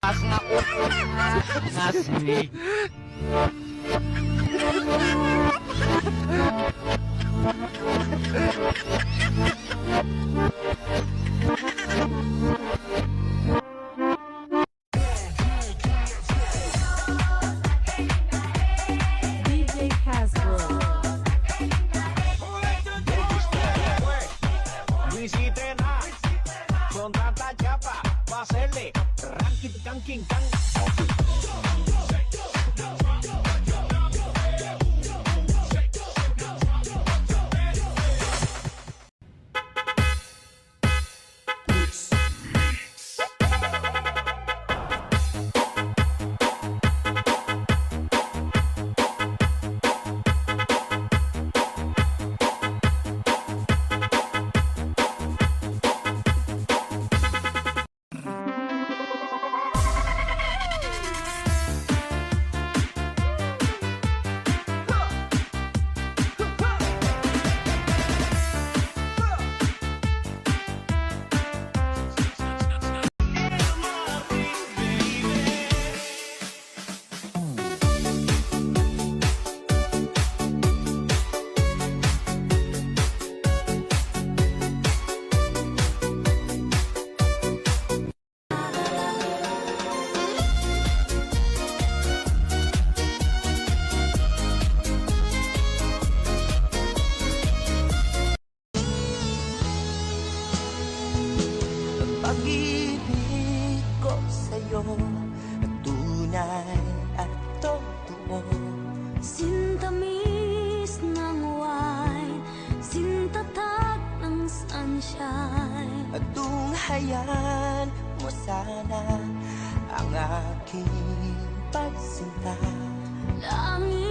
Pas nga upo nga snake. DJ Hasbro. Visiten a Son tanta chapa pa' hacerle ranking, canking, can. Pag-ibig ko sa'yo tunay at totoo. Sintamis ng wine, sintatag ng sunshine. At tunghayan mo sana ang aking pagsinta. Langit